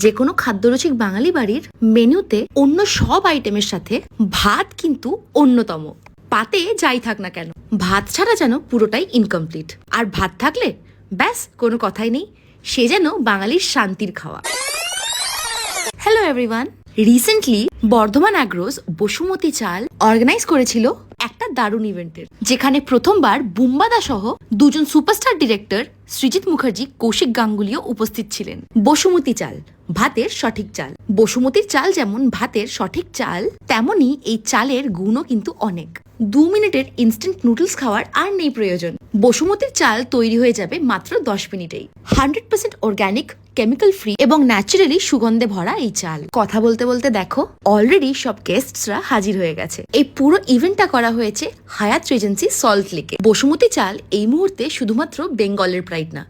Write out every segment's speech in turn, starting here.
যে কোনো খাদ্যরসিক বাঙালি বাড়ির মেনুতে অন্য সব আইটেমের সাথে ভাত কিন্তু অন্যতম। পাতে যাই থাক না কেন, ভাত ছাড়া যেন পুরোটাই ইনকমপ্লিট। আর ভাত থাকলে ব্যাস কোনো কথাই নেই, সে যেন বাঙালির শান্তির খাওয়া। হ্যালো এভরিওয়ান, রিসেন্টলি বর্ধমান অ্যাগ্রোস বসুমতী চাল অর্গানাইজ করেছিল একটা দারুণ ইভেন্টের, যেখানে প্রথমবার বুম্বাদা সহ দুজন সুপারস্টার ডিরেক্টর সৃজিত মুখার্জি, কৌশিক গাঙ্গুলিও উপস্থিত ছিলেন। বসুমতী চাল ভাতের সঠিক চাল। বসুমতীর চাল যেমন ভাতের সঠিক চাল, তেমনি এই চালের গুণও কিন্তু অনেক। 2 মিনিটের ইনস্ট্যান্ট নুডলস খাওয়ার আর নেই প্রয়োজন। বসুমতীর চাল তৈরি হয়ে যাবে মাত্র 10 মিনিটেই। 100% অর্গ্যানিক, কেমিক্যাল ফ্রি এবং ন্যাচারালি সুগন্ধে ভরা এই চাল। কথা বলতে বলতে দেখো অলরেডি সব গেস্টসরা হাজির হয়ে গেছে। এই পুরো ইভেন্টটা করা হয়েছে হায়াত রিজেন্সি সল্ট লেকে। বসুমতী চাল এই মুহূর্তে শুধুমাত্র বেঙ্গলের প্রাইড না,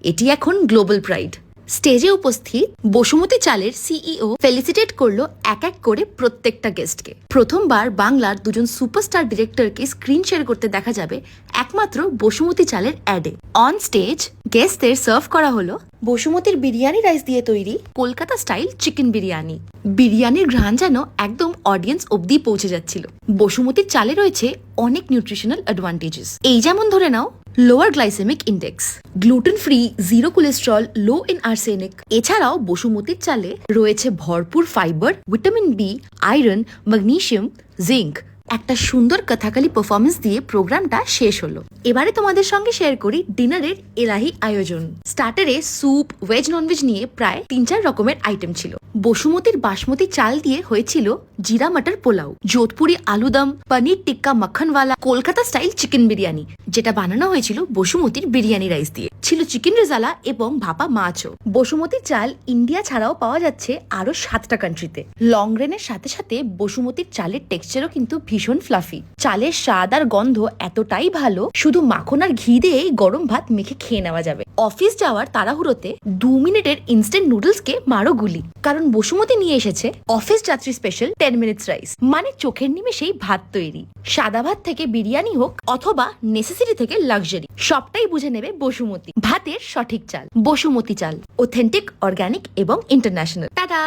এটি এখন গ্লোবাল প্রাইড। স্টেজে উপস্থিত বসুমতী চালের সিইও ফেলিসিটেট করলো এক এক করে প্রত্যেকটা গেস্টকে। প্রথমবার বাংলার দুজন সুপারস্টার ডিরেক্টরকে স্ক্রিন শেয়ার করতে দেখা যাবে একমাত্র বসুমতী চালের অ্যাডে। অন স্টেজ গেস্টদের সার্ভ করা হলো বসুমতীর বিরিয়ানি রাইস দিয়ে তৈরি কলকাতা স্টাইল চিকেন বিরিয়ানি। বিরিয়ানির ঘ্রাণ যেন একদম অডিয়েন্স অব্দি পৌঁছে যাচ্ছিল। বসুমতীর চালে রয়েছে অনেক নিউট্রিশনাল অ্যাডভান্টেজেস, এই যেমন ধরে নাও lower glycemic index, gluten free, zero cholesterol, low in arsenic. এছাড়াও বসুমতীর চালে রয়েছে ভরপুর fibre, vitamin B, iron, magnesium, zinc. একটা সুন্দর কথাকালি পারফরমেন্স দিয়ে প্রোগ্রামটা শেষ হলো। এবারে তোমাদের সঙ্গে শেয়ার করি ডিনারের এলাহি আয়োজন। স্টার্টারে স্যুপ, ভেজ ননভেজ নিয়ে প্রায় 3-4 রকমের আইটেম ছিল। বসুমতীর বাসমতি চাল দিয়ে হয়েছিল জিরা মটর পোলাও, যোধপুরি আলুদম, পনির টিক্কা মাখনওয়ালা, কলকাতা স্টাইল চিকেন বিরিয়ানি, যেটা বানানো হয়েছিল বসুমতীর বিরিয়ানি রাইস দিয়ে। ছিল চিকেন রেজালা এবং ভাপা মাছও। বসুমতীর চাল ইন্ডিয়া ছাড়াও পাওয়া যাচ্ছে আরো 7টা কান্ট্রিতে। লং রেনের সাথে সাথে বসুমতীর চালের টেক্সচারও কিন্তু ভীষণ ফ্লাফি। চালের স্বাদ আর গন্ধ এতটাই ভালো, শুধু মাখন আর ঘি দিয়েই গরম ভাত মেখে খেয়ে নেওয়া যাবে। অফিস যাওয়ার তাড়াহুড়োতে 2 মিনিটের ইনস্ট্যান্ট নুডলসকে মারো গুলি, কারণ বসুমতী নিয়ে এসেছে অফিস যাত্রী স্পেশাল 10 মিনিটস রাইস, মানে চোখের নিমেষেই ভাত তৈরি। সাদা ভাত থেকে বিরিয়ানি হোক অথবা নেসেসিটি থেকে লাক্সারি, সবটাই বুঝে নেবে বসুমতী। ভাতের সঠিক চাল, বসুমতী চাল, অথেন্টিক, অর্গ্যানিক এবং ইন্টারন্যাশনাল। টাটা।